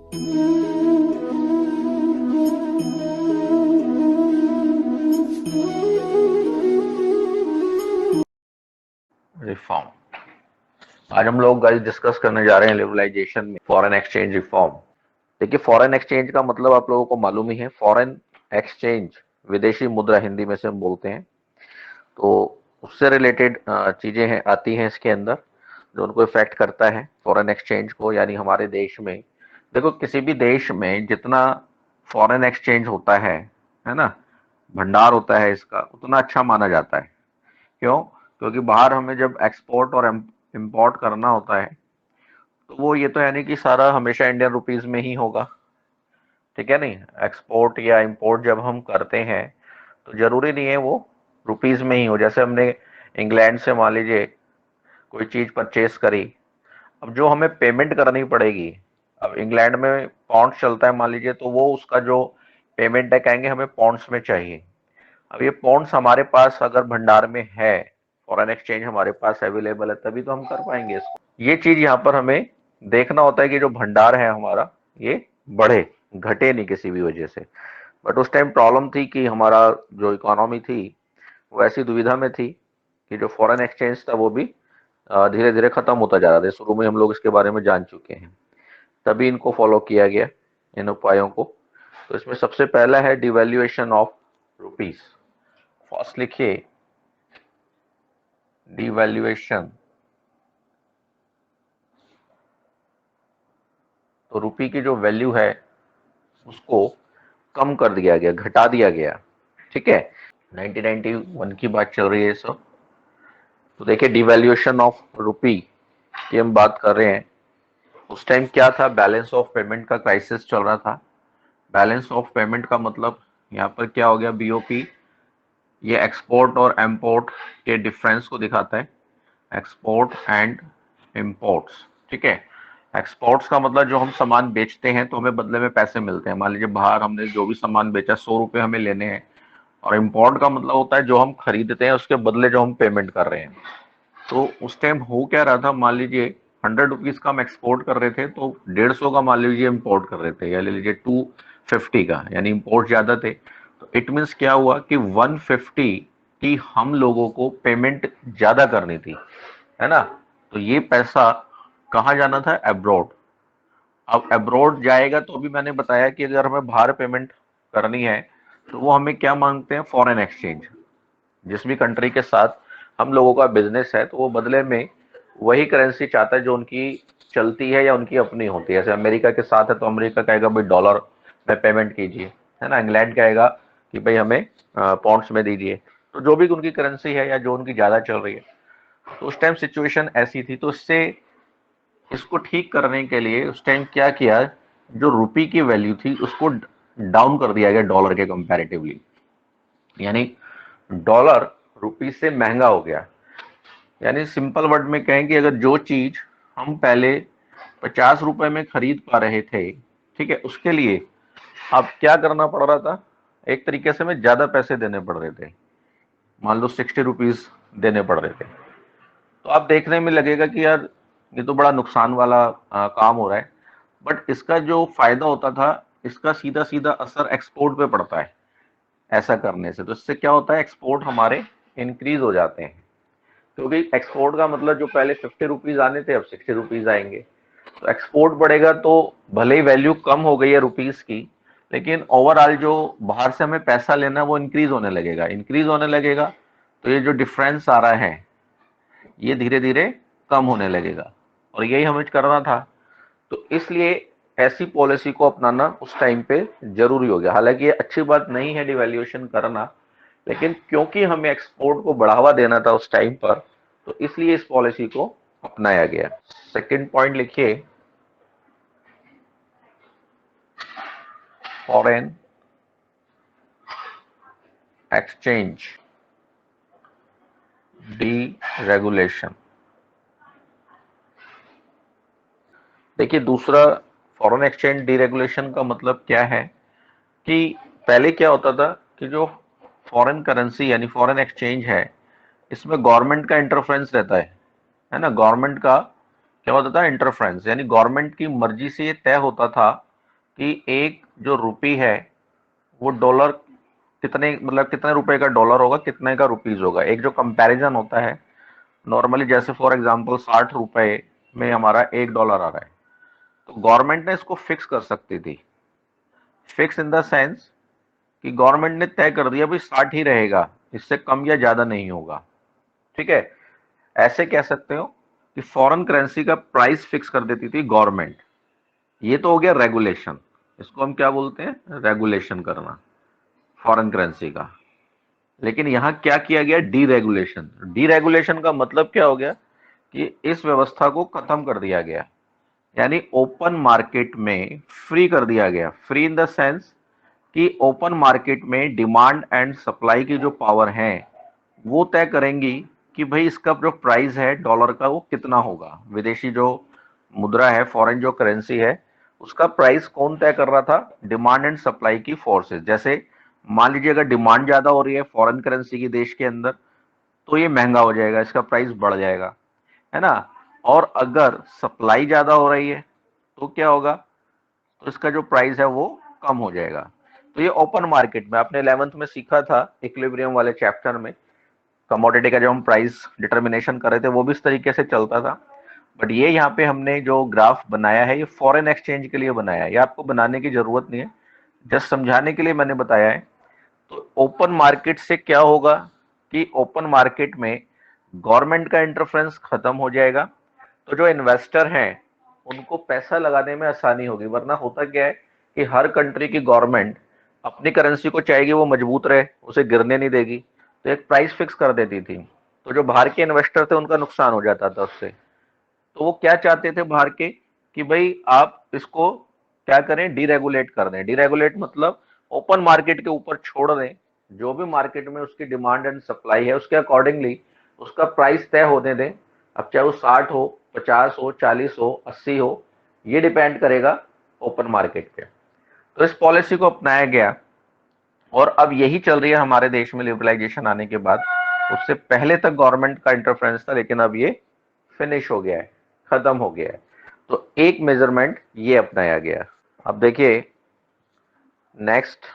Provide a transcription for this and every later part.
Reform. आज हम लोग गाइस डिस्कस करने जा रहे हैं लिबरलाइजेशन में फॉरेन एक्सचेंज रिफॉर्म। देखिए, फॉरेन एक्सचेंज का मतलब आप लोगों को मालूम ही है। फॉरेन एक्सचेंज विदेशी मुद्रा हिंदी में से हम बोलते हैं। तो उससे रिलेटेड चीजें हैं आती हैं इसके अंदर, जो उनको इफेक्ट करता है फॉरेन एक्सचेंज को। यानी हमारे देश में देखो, किसी भी देश में जितना फॉरेन एक्सचेंज होता है ना, भंडार होता है इसका, उतना अच्छा माना जाता है। क्यों? क्योंकि बाहर हमें जब एक्सपोर्ट और इम्पोर्ट करना होता है, तो वो ये तो है नहीं कि सारा हमेशा इंडियन रुपीज में ही होगा। ठीक है नहीं, एक्सपोर्ट या इंपोर्ट जब हम करते हैं तो जरूरी नहीं है वो रुपीज में ही हो। जैसे हमने इंग्लैंड से मान लीजिए कोई चीज परचेस करी, अब जो हमें पेमेंट करनी पड़ेगी, अब इंग्लैंड में पाउंड्स चलता है मान लीजिए, तो वो उसका जो पेमेंट है कहेंगे हमें पाउंड्स में चाहिए। अब ये पाउंड्स हमारे पास अगर भंडार में है, फॉरेन एक्सचेंज हमारे पास अवेलेबल है, तभी तो हम कर पाएंगे इसको। ये चीज यहाँ पर हमें देखना होता है कि जो भंडार है हमारा, ये बढ़े, घटे नहीं किसी भी वजह से। बट उस टाइम प्रॉब्लम थी कि हमारा जो इकोनॉमी थी वो ऐसी दुविधा में थी कि जो फॉरेन एक्सचेंज था वो भी धीरे धीरे खत्म होता जा रहा था। शुरू में हम लोग इसके बारे में जान चुके हैं, तभी इनको फॉलो किया गया, इन उपायों को। तो इसमें सबसे पहला है डिवैल्यूएशन ऑफ रुपीस। फर्स्ट लिखिए, डिवैल्यूएशन। तो रुपी की जो वैल्यू है उसको कम कर दिया गया, घटा दिया गया। ठीक है, 1991 की बात चल रही है सब। तो देखिए, डिवैल्यूएशन ऑफ रुपी की हम बात कर रहे हैं। उस टाइम क्या था, बैलेंस ऑफ पेमेंट का क्राइसिस चल रहा था। बैलेंस ऑफ पेमेंट का मतलब यहाँ पर क्या हो गया, बीओपी। ये एक्सपोर्ट और इम्पोर्ट के डिफरेंस को दिखाता है, एक्सपोर्ट एंड इम्पोर्ट्स। ठीक है, एक्सपोर्ट्स का मतलब जो हम सामान बेचते हैं तो हमें बदले में पैसे मिलते हैं। मान लीजिए बाहर हमने जो भी सामान बेचा, 100 रुपये हमें लेने हैं। और इम्पोर्ट का मतलब होता है जो हम खरीदते हैं उसके बदले जो हम पेमेंट कर रहे हैं। तो उस टाइम हो क्या रहा था, मान लीजिए 100 रुपीज का हम एक्सपोर्ट कर रहे थे, तो 150 का मान लीजिए इम्पोर्ट कर रहे थे, या ले लीजिए 250 का, यानी इम्पोर्ट ज्यादा थे। तो इट मीन्स क्या हुआ कि 150 की हम लोगों को पेमेंट ज्यादा करनी थी, है ना। तो ये पैसा कहाँ जाना था, अब्रॉड। अब अब्रॉड जाएगा तो अभी मैंने बताया कि अगर हमें बाहर पेमेंट करनी है तो वो हमें क्या मांगते हैं, फॉरेन एक्सचेंज। जिस भी कंट्री के साथ हम लोगों का बिजनेस है तो वो बदले में वही करेंसी चाहता है जो उनकी चलती है या उनकी अपनी होती है। जैसे अमेरिका के साथ है तो अमेरिका कहेगा भाई डॉलर में पेमेंट कीजिए, है ना। इंग्लैंड कहेगा कि भाई हमें पाउंड्स में दीजिए। तो जो भी उनकी करेंसी है या जो उनकी ज्यादा चल रही है, तो उस टाइम सिचुएशन ऐसी थी। तो इससे इसको ठीक करने के लिए उस टाइम क्या किया, जो रुपी की वैल्यू थी उसको डाउन कर दिया गया डॉलर के कंपैरेटिवली। यानी डॉलर रुपी से महंगा हो गया। यानी सिंपल वर्ड में कहें कि अगर जो चीज हम पहले 50 रुपए में खरीद पा रहे थे, ठीक है, उसके लिए अब क्या करना पड़ रहा था, एक तरीके से हमें ज्यादा पैसे देने पड़ रहे थे। मान लो 60 रुपीज देने पड़ रहे थे। तो आप देखने में लगेगा कि यार ये तो बड़ा नुकसान वाला काम हो रहा है। बट इसका जो फायदा होता था, इसका सीधा सीधा असर एक्सपोर्ट पे पड़ता है ऐसा करने से। तो इससे क्या होता है, एक्सपोर्ट हमारे इंक्रीज हो जाते हैं। क्योंकि एक्सपोर्ट का मतलब जो पहले 50 रुपीज आने थे अब 60 रुपीज आएंगे। तो एक्सपोर्ट बढ़ेगा तो भले ही वैल्यू कम हो गई है रुपीज की, लेकिन ओवरऑल जो बाहर से हमें पैसा लेना है वो इंक्रीज होने लगेगा। इंक्रीज होने लगेगा तो ये जो डिफरेंस आ रहा है ये धीरे धीरे कम होने लगेगा। और यही हमें करना था। तो इसलिए ऐसी पॉलिसी को अपनाना उस टाइम पे जरूरी हो गया। हालांकि ये अच्छी बात नहीं है डिवैल्यूएशन करना, लेकिन क्योंकि हमें एक्सपोर्ट को बढ़ावा देना था उस टाइम पर, तो इसलिए इस पॉलिसी को अपनाया गया। सेकंड पॉइंट लिखिए, फॉरेन एक्सचेंज डीरेगुलेशन। देखिए, दूसरा फॉरेन एक्सचेंज डीरेगुलेशन का मतलब क्या है कि पहले क्या होता था कि जो फॉरेन करेंसी यानी फॉरेन एक्सचेंज है, इसमें गवर्नमेंट का इंटरफेरेंस रहता है ना। गवर्नमेंट का क्या होता था, इंटरफेरेंस। यानी गवर्नमेंट की मर्जी से ये तय होता था कि एक जो रुपी है वो डॉलर कितने, मतलब कितने रुपए का डॉलर होगा, कितने का रुपीज होगा। एक जो कंपैरिजन होता है नॉर्मली, जैसे फॉर एग्जांपल 60 रुपए में हमारा $1 आ रहा है, तो गवर्नमेंट ने इसको फिक्स कर सकती थी। फिक्स इन द सेंस कि गवर्नमेंट ने तय कर दिया भाई 60 ही रहेगा, इससे कम या ज्यादा नहीं होगा। ठीक है, ऐसे कह सकते हो कि फॉरेन करेंसी का प्राइस फिक्स कर देती थी गवर्नमेंट। ये तो हो गया रेगुलेशन, इसको हम क्या बोलते हैं, रेगुलेशन करना फॉरेन करेंसी का। लेकिन यहां क्या किया गया, डीरेगुलेशन। डीरेगुलेशन का मतलब क्या हो गया कि इस व्यवस्था को खत्म कर दिया गया, यानी ओपन मार्केट में फ्री कर दिया गया। फ्री इन द सेंस कि ओपन मार्केट में डिमांड एंड सप्लाई की जो पावर है वो तय करेंगी कि भाई इसका जो प्राइस है डॉलर का वो कितना होगा। विदेशी जो मुद्रा है, फॉरेन जो करेंसी है, उसका प्राइस कौन तय कर रहा था, डिमांड एंड सप्लाई की फोर्सेस। जैसे मान लीजिए अगर डिमांड ज्यादा हो रही है फॉरेन करेंसी की देश के अंदर, तो ये महंगा हो जाएगा, इसका प्राइस बढ़ जाएगा, है ना। और अगर सप्लाई ज्यादा हो रही है तो क्या होगा, तो इसका जो प्राइस है वो कम हो जाएगा। तो ये ओपन मार्केट में आपने 11th में सीखा था इक्विलिब्रियम वाले चैप्टर में, कमोडिटी का जब हम प्राइस डिटर्मिनेशन कर रहे थे वो भी इस तरीके से चलता था। बट ये यहाँ पे हमने जो ग्राफ बनाया है ये फॉरेन एक्सचेंज के लिए बनाया है, ये आपको बनाने की जरूरत नहीं है, जस्ट समझाने के लिए मैंने बताया है। तो ओपन मार्केट से क्या होगा कि ओपन मार्केट में गवर्नमेंट का इंटरफेरेंस खत्म हो जाएगा, तो जो इन्वेस्टर हैं उनको पैसा लगाने में आसानी होगी। वरना होता क्या है कि हर कंट्री की गवर्नमेंट अपनी करेंसी को चाहेगी वो मजबूत रहे, उसे गिरने नहीं देगी, तो एक प्राइस फिक्स कर देती थी। तो जो बाहर के इन्वेस्टर थे उनका नुकसान हो जाता था उससे। तो वो क्या चाहते थे बाहर के कि भाई आप इसको क्या करें, डीरेगुलेट कर दें। डीरेगुलेट मतलब ओपन मार्केट के ऊपर छोड़ दें, जो भी मार्केट में उसकी डिमांड एंड सप्लाई है उसके अकॉर्डिंगली उसका प्राइस तय होने दें। अब चाहे वो 60 हो, 50 हो, 40 हो, 80 हो, ये डिपेंड करेगा ओपन मार्केट पे। तो इस पॉलिसी को अपनाया गया और अब यही चल रही है हमारे देश में लिबरलाइजेशन आने के बाद। उससे पहले तक गवर्नमेंट का इंटरफेरेंस था, लेकिन अब ये फिनिश हो गया है, खत्म हो गया है। तो एक मेजरमेंट ये अपनाया गया। अब देखिए next,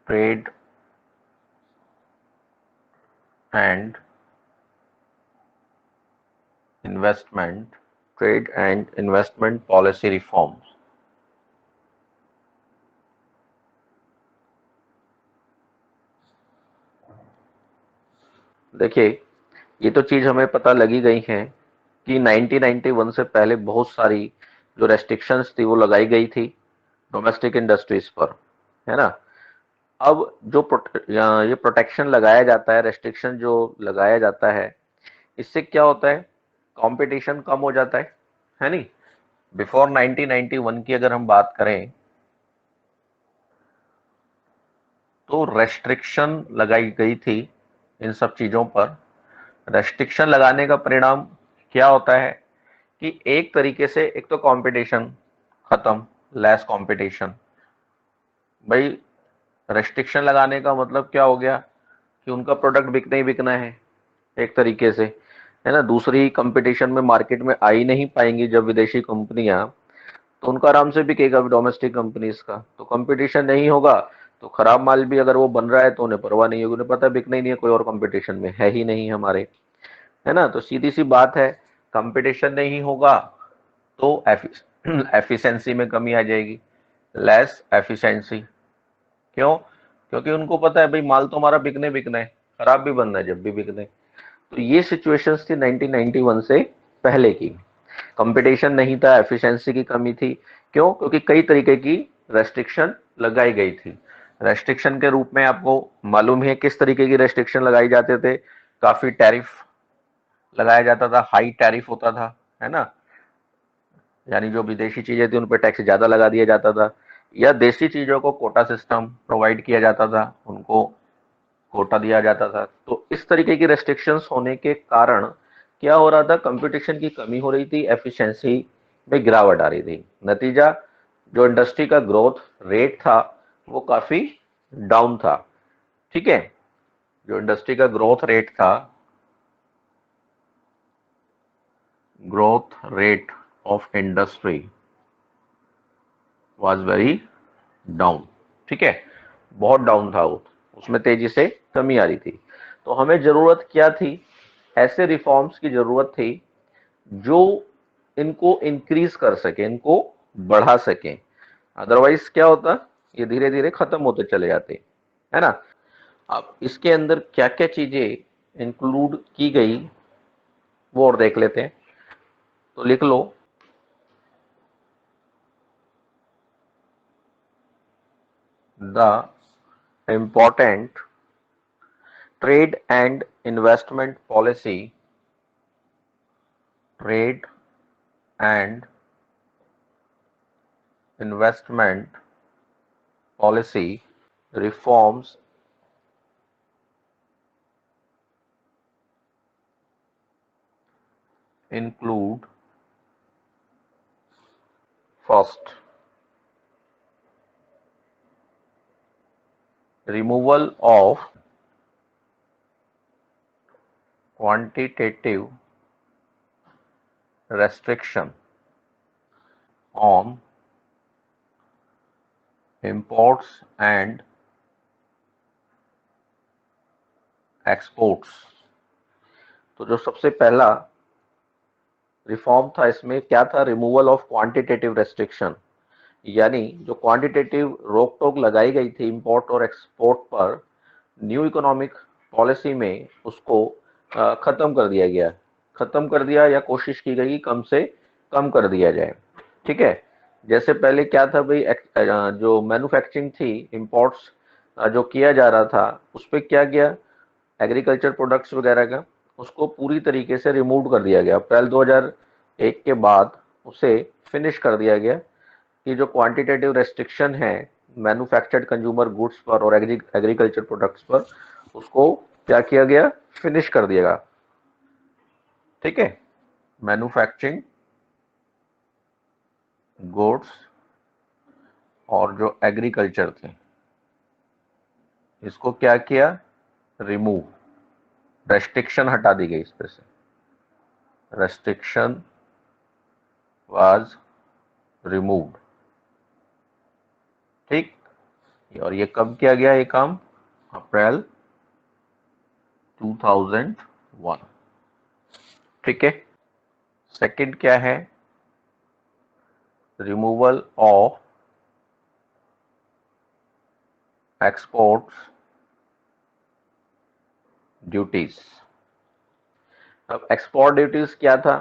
trade and investment, trade and investment policy reforms. देखिए ये तो चीज हमें पता लगी गई है कि 1991 से पहले बहुत सारी जो रेस्ट्रिक्शंस थी वो लगाई गई थी डोमेस्टिक इंडस्ट्रीज पर, है ना। अब जो ये प्रोटेक्शन लगाया जाता है, रेस्ट्रिक्शन जो लगाया जाता है, इससे क्या होता है, कंपटीशन कम हो जाता है नहीं। बिफोर 1991 की अगर हम बात करें तो रेस्ट्रिक्शन लगाई गई थी इन सब चीजों पर। रेस्ट्रिक्शन लगाने का परिणाम क्या होता है कि एक तरीके से एक तो कंपटीशन खत्म, लेस कंपटीशन। भाई रेस्ट्रिक्शन लगाने का मतलब क्या हो गया कि उनका प्रोडक्ट बिकना ही बिकना है एक तरीके से, है ना। दूसरी कंपटीशन में मार्केट में आ ही नहीं पाएंगी जब विदेशी कंपनियां, तो उनका आराम से बिकेगा डोमेस्टिक कंपनीज का। तो कंपटीशन नहीं होगा तो खराब माल भी अगर वो बन रहा है तो उन्हें परवाह नहीं होगी, उन्हें पता है बिकना ही नहीं है, कोई और कंपटीशन में है ही नहीं हमारे, है ना। तो सीधी सी बात है, कंपटीशन नहीं होगा तो एफिशिएंसी में कमी आ जाएगी, लेस एफिशिएंसी। क्यों, क्योंकि उनको पता है भाई माल तो हमारा बिकने बिकना है, खराब भी बनना है जब भी बिकने। तो ये सिचुएशंस थी 1991 से पहले की। कंपटीशन नहीं था, एफिशिएंसी की कमी थी। क्यों, क्योंकि कई तरीके की रेस्ट्रिक्शन लगाई गई थी। रेस्ट्रिक्शन के रूप में आपको मालूम है किस तरीके की रेस्ट्रिक्शन लगाई जाते थे, काफी टैरिफ लगाया जाता था, हाई टैरिफ होता था, है ना। यानी जो विदेशी चीजें थी उन पर टैक्स ज्यादा लगा दिया जाता था, या देसी चीजों को कोटा सिस्टम प्रोवाइड किया जाता था, उनको कोटा दिया जाता था। तो इस तरीके की रेस्ट्रिक्शंस होने के कारण क्या हो रहा था, कंपटीशन की कमी हो रही थी, एफिशिएंसी में गिरावट आ रही थी। नतीजा, जो इंडस्ट्री का ग्रोथ रेट था वो काफी डाउन था। ठीक है, जो इंडस्ट्री का ग्रोथ रेट था, growth rate of industry was very down. ठीक है, बहुत डाउन था वो, उसमें तेजी से कमी आ रही थी। तो हमें जरूरत क्या थी? ऐसे रिफॉर्म्स की जरूरत थी जो इनको इंक्रीज कर सके, इनको बढ़ा सके। अदरवाइज क्या होता, ये धीरे धीरे खत्म होते चले जाते, है ना। अब इसके अंदर क्या क्या चीजें इंक्लूड की गई वो और देख लेते हैं। तो लिख लो, the important trade and investment policy, trade and investment policy reforms include: first, removal of quantitative restriction on imports and exports। तो जो सबसे पहला रिफॉर्म था इसमें क्या था? रिमूवल ऑफ क्वांटिटेटिव रेस्ट्रिक्शन, यानी जो क्वांटिटेटिव रोक टोक लगाई गई थी इंपोर्ट और एक्सपोर्ट पर, न्यू इकोनॉमिक पॉलिसी में उसको खत्म कर दिया गया। खत्म कर दिया या कोशिश की गई कम से कम कर दिया जाए। ठीक है, जैसे पहले क्या था भाई, जो मैन्युफैक्चरिंग थी, इंपोर्ट्स जो किया जा रहा था, उस पर क्या किया, एग्रीकल्चर प्रोडक्ट्स वगैरह का, उसको पूरी तरीके से रिमूव कर दिया गया। अप्रैल 2001 के बाद उसे फिनिश कर दिया गया कि जो क्वांटिटेटिव रेस्ट्रिक्शन है मैन्युफैक्चर्ड कंज्यूमर गुड्स पर और एग्रीकल्चर प्रोडक्ट्स पर, उसको क्या किया गया, फिनिश कर दिया गया। ठीक है, मैन्युफैक्चरिंग गुड्स और जो एग्रीकल्चर थे, इसको क्या किया, रिमूव, रेस्ट्रिक्शन हटा दी गई इस पे से, रेस्ट्रिक्शन वाज रिमूव्ड। ठीक, और ये कब किया गया ये काम? अप्रैल 2001। ठीक है, सेकंड क्या है, रिमूवल ऑफ एक्सपोर्ट्स ड्यूटीज। अब एक्सपोर्ट ड्यूटीज क्या था?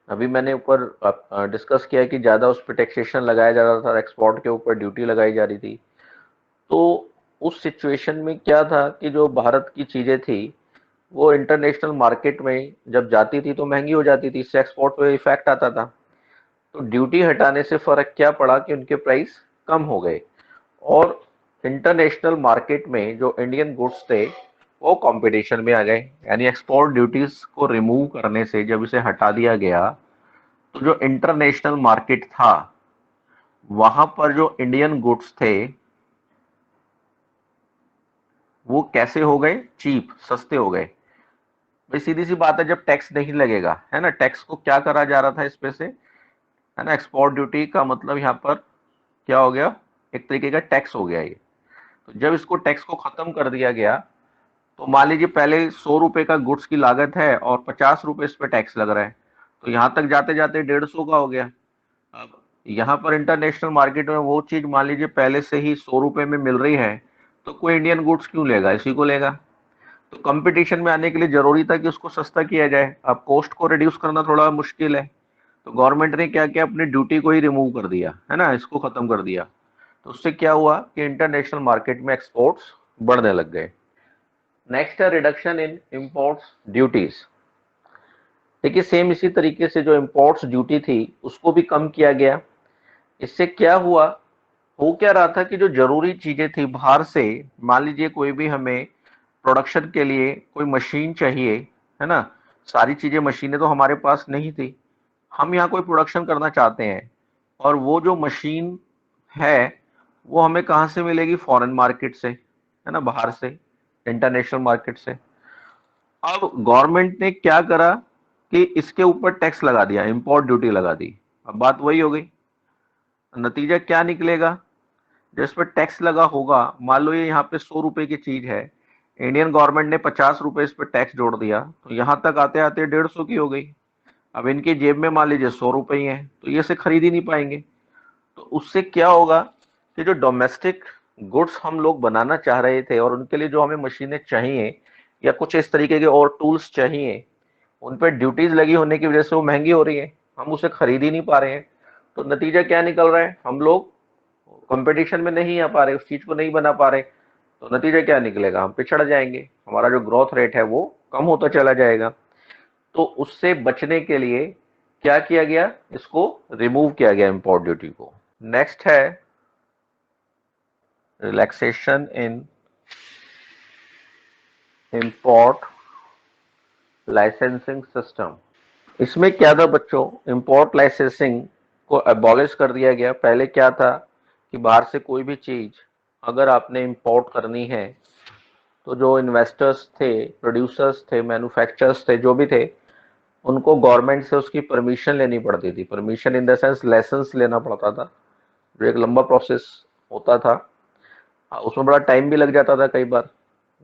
अभी मैंने ऊपर डिस्कस किया कि ज्यादा उस पर टैक्सेशन लगाया जा रहा था, एक्सपोर्ट के ऊपर ड्यूटी लगाई जा रही थी। तो उस सिचुएशन में क्या था कि जो भारत की चीजें थी वो इंटरनेशनल मार्केट में जब जाती थी तो महंगी हो जाती थी, इससे एक्सपोर्ट पे इफेक्ट आता था। तो ड्यूटी हटाने से फर्क क्या पड़ा कि उनके प्राइस कम हो गए और इंटरनेशनल मार्केट में जो इंडियन गुड्स थे वो कंपटीशन में आ गए। यानी एक्सपोर्ट ड्यूटीज को रिमूव करने से जब इसे हटा दिया गया तो जो इंटरनेशनल मार्केट था वहां पर जो इंडियन गुड्स थे वो कैसे हो गए, चीप, सस्ते हो गए। भाई सीधी सी बात है, जब टैक्स नहीं लगेगा, है ना, टैक्स को क्या करा जा रहा था इस पे से, है ना, एक्सपोर्ट ड्यूटी का मतलब यहाँ पर क्या हो गया, एक तरीके का टैक्स हो गया ये। तो जब इसको टैक्स को खत्म कर दिया गया तो मान लीजिए पहले 100 रुपए का गुड्स की लागत है और 50 रुपए इस पे टैक्स लग रहा है, तो यहाँ तक जाते जाते 150 का हो गया। अब यहाँ पर इंटरनेशनल मार्केट में वो चीज मान लीजिए पहले से ही 100 रुपए में मिल रही है, तो कोई इंडियन गुड्स क्यों लेगा, इसी को लेगा। तो कंपटीशन में आने के लिए जरूरी था कि उसको सस्ता किया जाए। अब कॉस्ट को रिड्यूस करना थोड़ा मुश्किल है, तो गवर्नमेंट ने क्या किया, अपनी ड्यूटी को ही रिमूव कर दिया, है ना, इसको खत्म कर दिया। तो उससे क्या हुआ कि इंटरनेशनल मार्केट में एक्सपोर्ट्स बढ़ने लग गए। नेक्स्ट है रिडक्शन इन इंपोर्ट्स ड्यूटीज। देखिए सेम इसी तरीके से जो इंपोर्ट्स ड्यूटी थी उसको भी कम किया गया। इससे क्या हुआ, हो क्या रहा था कि जो जरूरी चीजें थी बाहर से, मान लीजिए कोई भी हमें प्रोडक्शन के लिए कोई मशीन चाहिए, है ना, सारी चीजें, मशीनें तो हमारे पास नहीं थी, हम यहाँ कोई प्रोडक्शन करना चाहते हैं और वो जो मशीन है वो हमें कहाँ से मिलेगी, फॉरेन मार्केट से, है ना, बाहर से, इंटरनेशनल मार्केट से। अब गवर्नमेंट ने क्या करा कि इसके ऊपर टैक्स लगा दिया, इंपोर्ट ड्यूटी लगा दी। अब बात वही हो गई, नतीजा क्या निकलेगा, जिस पर टैक्स लगा होगा, मान लो ये यहाँ पे 100 रुपए की चीज है, इंडियन गवर्नमेंट ने 50 रुपए इस पर टैक्स जोड़ दिया, तो यहाँ तक आते आते 150 की हो गई। अब इनकी जेब में मान लीजिए 100 रुपए ही है, तो ये से खरीद ही नहीं पाएंगे। तो उससे क्या होगा कि जो डोमेस्टिक गुड्स हम लोग बनाना चाह रहे थे और उनके लिए जो हमें मशीनें चाहिए या कुछ इस तरीके के और टूल्स चाहिए, उन पर ड्यूटीज लगी होने की वजह से वो महंगी हो रही है, हम उसे खरीद ही नहीं पा रहे हैं। तो नतीजा क्या निकल रहा है, हम लोग कंपटीशन में नहीं आ पा रहे, उस चीज को नहीं बना पा रहे। तो नतीजा क्या निकलेगा, हम पिछड़ जाएंगे, हमारा जो ग्रोथ रेट है वो कम होता चला जाएगा। तो उससे बचने के लिए क्या किया गया, इसको रिमूव किया गया इंपोर्ट ड्यूटी को। नेक्स्ट है रिलैक्सेशन इन इंपोर्ट लाइसेंसिंग सिस्टम। इसमें क्या था बच्चों, इंपोर्ट लाइसेंसिंग को अबॉलिश कर दिया गया। पहले क्या था कि बाहर से कोई भी चीज अगर आपने इंपोर्ट करनी है, तो जो इन्वेस्टर्स थे, प्रोड्यूसर्स थे, मैन्युफैक्चरर्स थे, जो भी थे, उनको गवर्नमेंट से उसकी परमिशन लेनी पड़ती थी। Permission in the sense licence लेना पड़ता था, जो एक लंबा प्रोसेस होता था। उसमें बड़ा टाइम भी लग जाता था कई बार,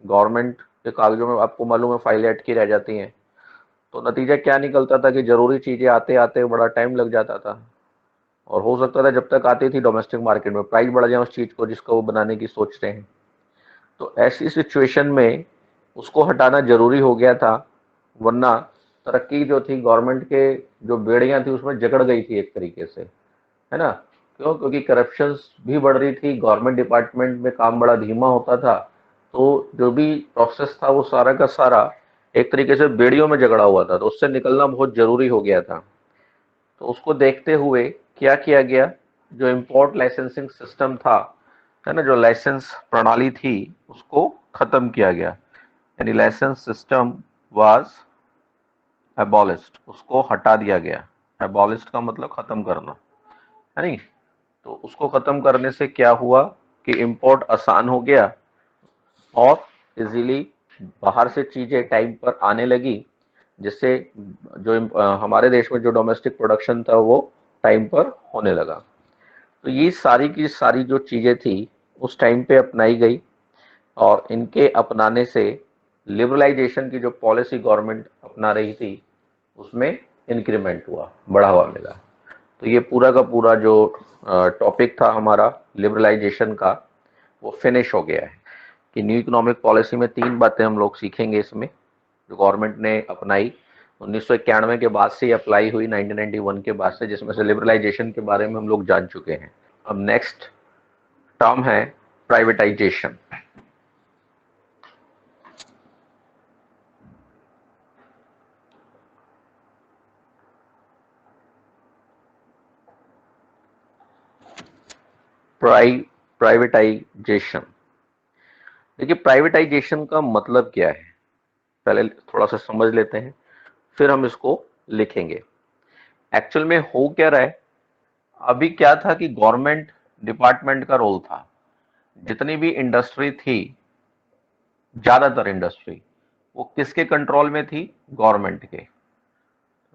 गवर्नमेंट के कागजों में आपको मालूम है फाइलें अटकी रह जाती हैं। तो नतीजा क्या निकलता था कि जरूरी चीजें आते आते बड़ा टाइम लग जाता था, और हो सकता था जब तक आती थी डोमेस्टिक मार्केट में प्राइस बढ़ जाए उस चीज को जिसको वो बनाने की सोच रहे हैं। तो ऐसी सिचुएशन में उसको हटाना जरूरी हो गया था, वरना तरक्की जो थी गवर्नमेंट के जो बेड़ियां थी उसमें जकड़ गई थी एक तरीके से, है ना। क्यों, क्योंकि करप्शन भी बढ़ रही थी, गवर्नमेंट डिपार्टमेंट में काम बड़ा धीमा होता था। तो जो भी प्रोसेस था वो सारा का सारा एक तरीके से बेड़ियों में झगड़ा हुआ था, तो उससे निकलना बहुत जरूरी हो गया था। तो उसको देखते हुए क्या किया गया, जो इंपोर्ट लाइसेंसिंग सिस्टम था, है ना, जो लाइसेंस प्रणाली थी, उसको खत्म किया गया, यानी लाइसेंस सिस्टम वाज एबॉलिश्ड, उसको हटा दिया गया। एबॉलिश्ड का मतलब खत्म करना, है नहीं। तो उसको खत्म करने से क्या हुआ कि इंपोर्ट आसान हो गया और इजीली बाहर से चीजें टाइम पर आने लगी, जिससे जो हमारे देश में जो डोमेस्टिक प्रोडक्शन था वो टाइम पर होने लगा। तो ये सारी की सारी जो चीजें थी उस टाइम पे अपनाई गई, और इनके अपनाने से लिबरलाइजेशन की जो पॉलिसी गवर्नमेंट अपना रही थी उसमें इंक्रीमेंट हुआ, बढ़ावा मिला। तो ये पूरा का पूरा जो टॉपिक था हमारा लिबरलाइजेशन का, वो फिनिश हो गया है। कि न्यू इकोनॉमिक पॉलिसी में 3 बातें हम लोग सीखेंगे इसमें, जो गवर्नमेंट ने अपनाई 1991 के बाद से अप्लाई हुई, 1991 के बाद से, जिसमें से लिबरलाइजेशन के बारे में हम लोग जान चुके हैं। अब नेक्स्ट टर्म है प्राइवेटाइजेशन। प्राइवेटाइजेशन, देखिए प्राइवेटाइजेशन का मतलब क्या है, पहले थोड़ा सा समझ लेते हैं, फिर हम इसको लिखेंगे। एक्चुअल में हो क्या रहा है, अभी क्या था कि गवर्नमेंट डिपार्टमेंट का रोल था, जितनी भी इंडस्ट्री थी, ज्यादातर इंडस्ट्री वो किसके कंट्रोल में थी, गवर्नमेंट के।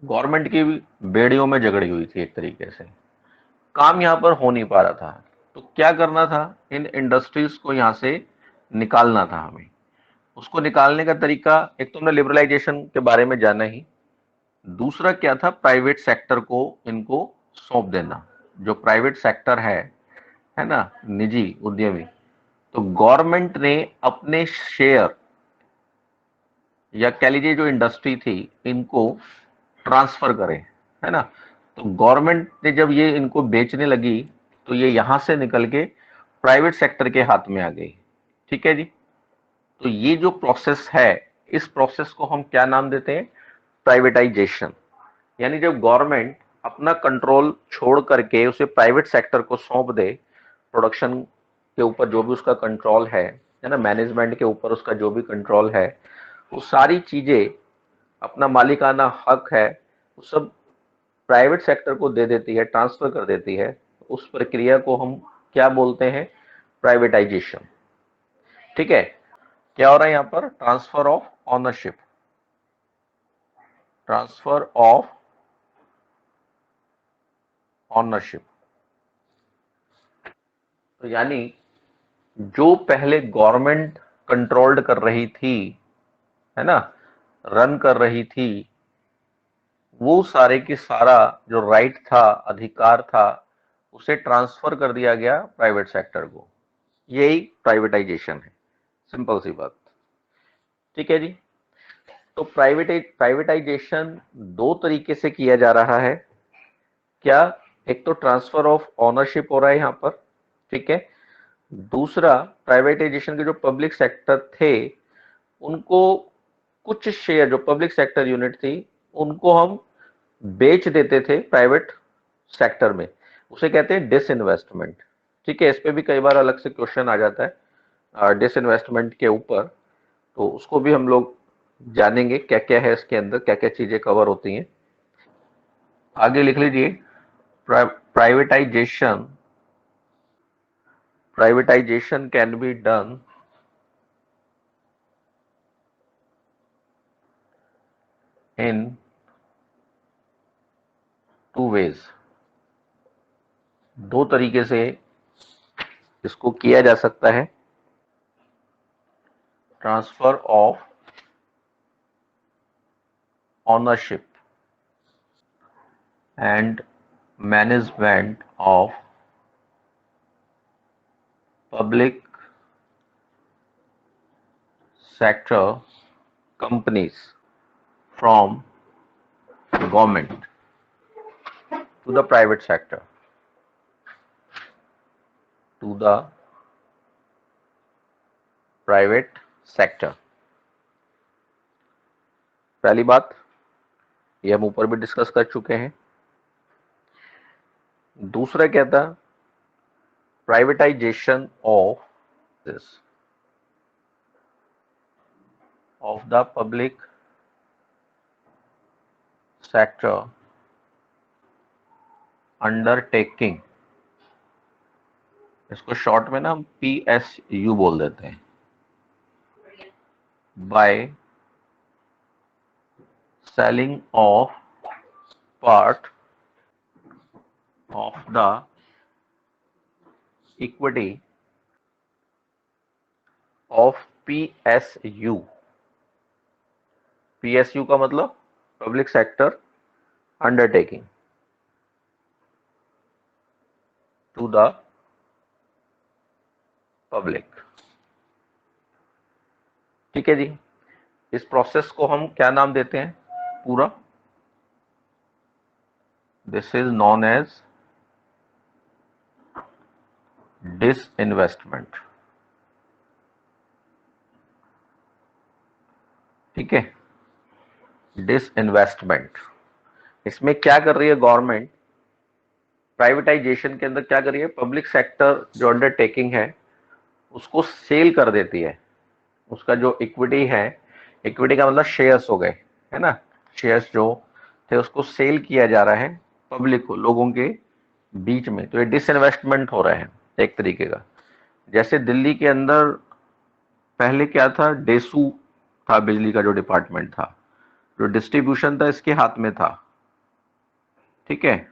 गवर्नमेंट की बेड़ियों में जकड़ी हुई थी एक तरीके से, काम यहां पर हो नहीं पा रहा था। तो क्या करना था, इन इंडस्ट्रीज को यहां से निकालना था हमें। उसको निकालने का तरीका, एक तो हमने लिबरलाइजेशन के बारे में जाना ही, दूसरा क्या था, प्राइवेट सेक्टर को इनको सौंप देना। जो प्राइवेट सेक्टर है ना, निजी उद्यमी, तो गवर्नमेंट ने अपने शेयर या कह लीजिए जो इंडस्ट्री थी इनको ट्रांसफर करे, है ना। तो गवर्नमेंट ने जब ये इनको बेचने लगी, तो ये यहां से निकल के प्राइवेट सेक्टर के हाथ में आ गई। ठीक है जी। तो ये जो प्रोसेस है, इस प्रोसेस को हम क्या नाम देते हैं, प्राइवेटाइजेशन। यानी जब गवर्नमेंट अपना कंट्रोल छोड़ करके उसे प्राइवेट सेक्टर को सौंप दे, प्रोडक्शन के ऊपर जो भी उसका कंट्रोल है ना, मैनेजमेंट के ऊपर उसका जो भी कंट्रोल है, वो सारी चीजें, अपना मालिकाना हक है, वो सब प्राइवेट सेक्टर को दे देती है, ट्रांसफर कर देती है। उस प्रक्रिया को हम क्या बोलते हैं, प्राइवेटाइजेशन। ठीक है। क्या हो रहा है यहाँ पर, transfer of ownership, transfer of ownership. तो यानी जो पहले गवर्नमेंट कंट्रोल्ड कर रही थी, है ना, रन कर रही थी, वो सारे की सारा जो राइट था, अधिकार था, उसे ट्रांसफर कर दिया गया प्राइवेट सेक्टर को। यही प्राइवेटाइजेशन है, सिंपल सी बात। ठीक है जी। तो प्राइवेटाइजेशन दो तरीके से किया जा रहा है। क्या? एक तो ट्रांसफर ऑफ ओनरशिप हो रहा है यहां पर, ठीक है। दूसरा, प्राइवेटाइजेशन के जो पब्लिक सेक्टर थे उनको कुछ शेयर, जो पब्लिक सेक्टर यूनिट थी, उनको हम बेच देते थे प्राइवेट सेक्टर में। उसे कहते हैं डिसइन्वेस्टमेंट। ठीक है, इस पे भी कई बार अलग से क्वेश्चन आ जाता है डिसइन्वेस्टमेंट के ऊपर, तो उसको भी हम लोग जानेंगे क्या क्या है इसके अंदर, क्या क्या चीजें कवर होती हैं। आगे लिख लीजिए, privatisation privatisation can be done in two ways. दो तरीके से इसको किया जा सकता है। Transfer of ownership and management of public sector companies from government to the private sector, to the private sector। पहली बात ये हम ऊपर भी डिस्कस कर चुके हैं। दूसरा क्या था? Privatisation of this of the public sector undertaking. इसको शॉर्ट में ना हम PSU बोल देते हैं। By selling of part of the equity of PSU। PSU का मतलब public sector undertaking to the public. ठीक है जी। इस प्रोसेस को हम क्या नाम देते हैं पूरा? This is known as disinvestment. ठीक है, डिसइन्वेस्टमेंट। इसमें क्या कर रही है गवर्नमेंट? प्राइवेटाइजेशन के अंदर क्या कर रही है? पब्लिक सेक्टर जो अंडरटेकिंग है उसको सेल कर देती है। उसका जो इक्विटी है, इक्विटी का मतलब शेयर्स हो गए, है ना, शेयर्स जो थे उसको सेल किया जा रहा है पब्लिक को, लोगों के बीच में। तो ये डिसइन्वेस्टमेंट हो रहा है एक तरीके का। जैसे दिल्ली के अंदर पहले क्या था? डेसू था, बिजली का जो डिपार्टमेंट था, जो डिस्ट्रीब्यूशन था इसके हाथ में था। ठीक है,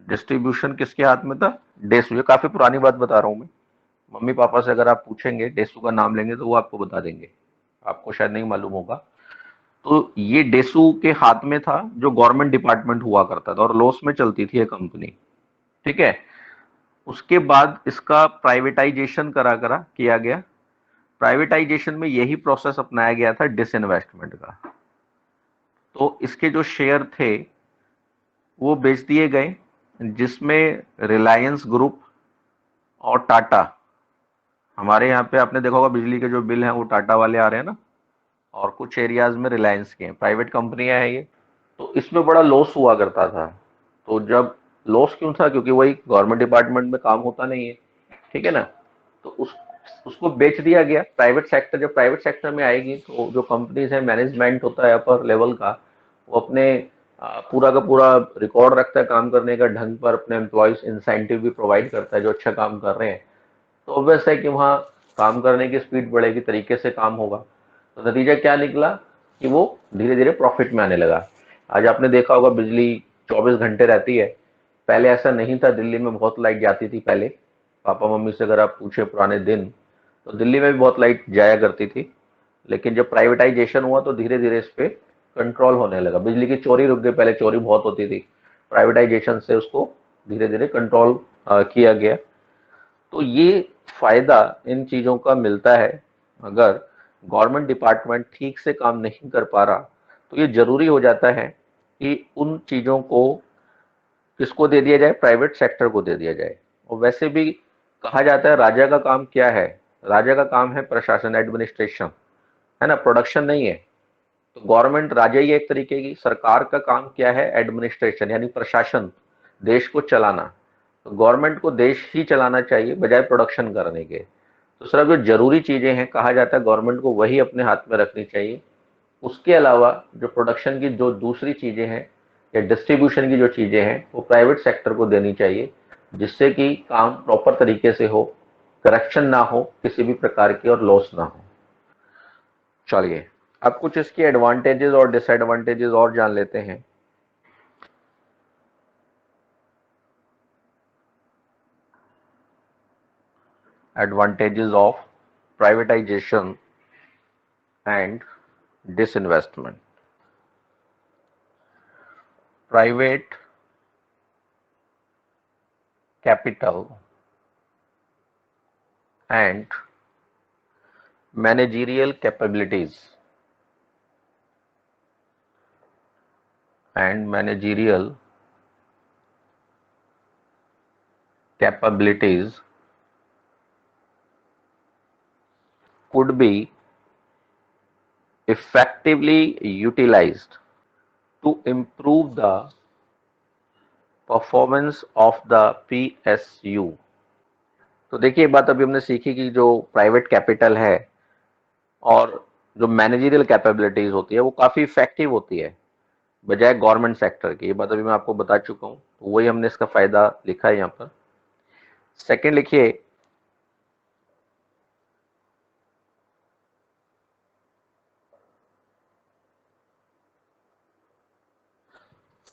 डिस्ट्रीब्यूशन किसके हाथ में था? डेसू। ये काफी पुरानी बात बता रहा हूं मैं। मम्मी पापा से अगर आप पूछेंगे, डेसू का नाम लेंगे तो वो आपको बता देंगे, आपको शायद नहीं मालूम होगा। तो ये डेसू के हाथ में था, जो गवर्नमेंट डिपार्टमेंट हुआ करता था और लॉस में चलती थी ये कंपनी। ठीक है, उसके बाद इसका प्राइवेटाइजेशन करा करा किया गया। प्राइवेटाइजेशन में यही प्रोसेस अपनाया गया था डिसइन्वेस्टमेंट का। तो इसके जो शेयर थे वो बेच दिए गए, जिसमें रिलायंस ग्रुप और टाटा, हमारे यहाँ पे आपने देखा होगा बिजली के जो बिल हैं वो टाटा वाले आ रहे हैं ना, और कुछ एरियाज में रिलायंस के हैं, प्राइवेट कंपनियां हैं ये। तो इसमें बड़ा लॉस हुआ करता था। तो जब लॉस क्यों था? क्योंकि वही गवर्नमेंट डिपार्टमेंट में काम होता नहीं है, ठीक है ना। तो उसको बेच दिया गया प्राइवेट सेक्टर। जब प्राइवेट सेक्टर में आएगी तो जो कंपनीज है, मैनेजमेंट होता है अपर लेवल का, वो अपने पूरा का पूरा रिकॉर्ड रखता है काम करने का ढंग पर, अपने एम्प्लॉयज इंसेंटिव भी प्रोवाइड करता है जो अच्छा काम कर रहे हैं। तो ऑब्वियस है कि वहाँ काम करने की स्पीड बढ़ेगी, तरीके से काम होगा। तो नतीजा क्या निकला कि वो धीरे धीरे प्रॉफिट में आने लगा। आज आपने देखा होगा बिजली 24 घंटे रहती है, पहले ऐसा नहीं था, दिल्ली में बहुत लाइट जाती थी पहले, पापा मम्मी से अगर आप पूछे पुराने दिन, तो दिल्ली में भी बहुत लाइट जाया करती थी। लेकिन जब प्राइवेटाइजेशन हुआ तो धीरे धीरे इस पे कंट्रोल होने लगा, बिजली की चोरी रुक गई, पहले चोरी बहुत होती थी, प्राइवेटाइजेशन से उसको धीरे धीरे कंट्रोल किया गया। तो ये फायदा इन चीजों का मिलता है। अगर गवर्नमेंट डिपार्टमेंट ठीक से काम नहीं कर पा रहा तो ये जरूरी हो जाता है कि उन चीजों को किसको दे दिया जाए, प्राइवेट सेक्टर को दे दिया जाए। और वैसे भी कहा जाता है राजा का काम क्या है, राजा का काम है प्रशासन, एडमिनिस्ट्रेशन, है ना, प्रोडक्शन नहीं है। तो गवर्नमेंट राजा ही एक तरीके की, सरकार का काम क्या है, एडमिनिस्ट्रेशन यानी प्रशासन, देश को चलाना। तो गवर्नमेंट को देश ही चलाना चाहिए बजाय प्रोडक्शन करने के। तो सिर्फ जो जरूरी चीजें हैं, कहा जाता है गवर्नमेंट को वही अपने हाथ में रखनी चाहिए। उसके अलावा जो प्रोडक्शन की जो दूसरी चीजें हैं या डिस्ट्रीब्यूशन की जो चीजें हैं वो प्राइवेट सेक्टर को देनी चाहिए, जिससे कि काम प्रॉपर तरीके से हो, करप्शन ना हो किसी भी प्रकार की और लॉस ना हो। चलिए अब कुछ इसकी एडवांटेजेस और डिसएडवांटेजेस और जान लेते हैं। Advantages of privatisation and disinvestment. Private capital and managerial capabilities and managerial capabilities could be effectively utilized to improve the performance of the PSU। तो देखिए बात अभी हमने सीखी कि जो प्राइवेट कैपिटल है और जो मैनेजरियल कैपेबिलिटीज होती है वो काफी इफेक्टिव होती है बजाय गवर्नमेंट सेक्टर की। ये बात अभी मैं आपको बता चुका हूँ, तो वही हमने इसका फायदा लिखा है यहाँ पर। सेकंड लिखिए,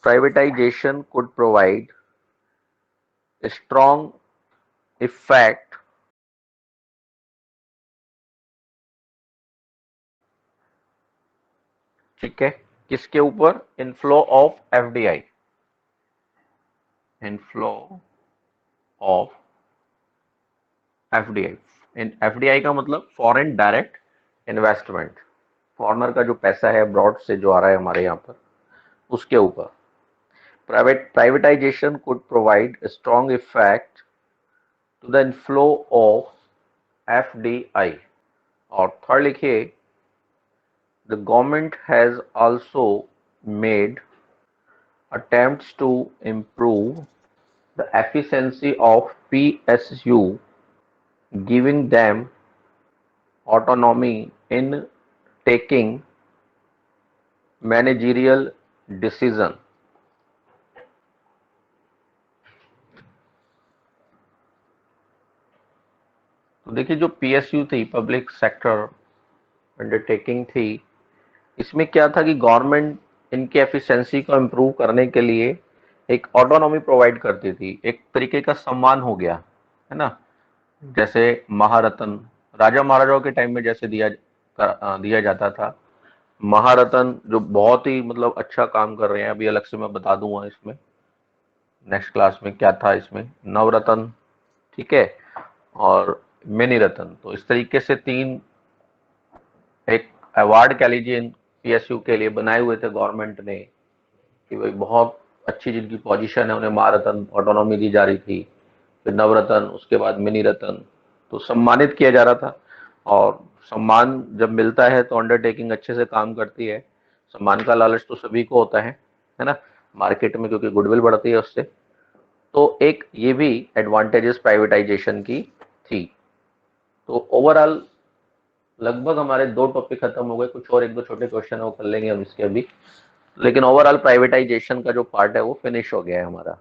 privatization could provide a strong effect ठीक है किसके ऊपर, inflow of FDI, inflow of FDI। In FDI का मतलब फॉरेन डायरेक्ट इन्वेस्टमेंट, फॉरनर का जो पैसा है अब्रॉड से जो आ रहा है हमारे यहाँ पर, उसके ऊपर privatization could provide a strong effect to the inflow of FDI। और थर्ड लिखिए, the government has also made attempts to improve the efficiency of PSU, giving them autonomy in taking managerial decision। तो देखिए जो PSU थी, public sector undertaking थी, इसमें क्या था कि गवर्नमेंट इनके एफिशिएंसी को इम्प्रूव करने के लिए एक ऑटोनॉमी प्रोवाइड करती थी, एक तरीके का सम्मान हो गया, है ना। जैसे महारत्न, राजा महाराजाओं के टाइम में जैसे दिया जाता था, महारत्न जो बहुत ही मतलब अच्छा काम कर रहे हैं, अभी अलग से मैं बता दूंगा इसमें नेक्स्ट क्लास में क्या था इसमें, नवरत्न, ठीक है, और मिनी रत्न। तो इस तरीके से तीन एक अवार्ड कह लीजिए PSU के लिए बनाए हुए थे गवर्नमेंट ने, कि भाई बहुत अच्छी जिनकी पोजीशन है उन्हें महारत्न ऑटोनॉमी दी जा रही थी, फिर नवरत्न, उसके बाद मिनी रत्न, तो सम्मानित किया जा रहा था। और सम्मान जब मिलता है तो अंडरटेकिंग अच्छे से काम करती है, सम्मान का लालच तो सभी को होता है ना, मार्केट में, क्योंकि गुडविल बढ़ती है उससे। तो एक ये भी एडवांटेजेस प्राइवेटाइजेशन की थी। तो ओवरऑल लगभग हमारे दो टॉपिक खत्म हो गए, कुछ और एक दो छोटे क्वेश्चन है वो कर लेंगे हम इसके अभी, लेकिन ओवरऑल प्राइवेटाइजेशन का जो पार्ट है वो फिनिश हो गया है हमारा।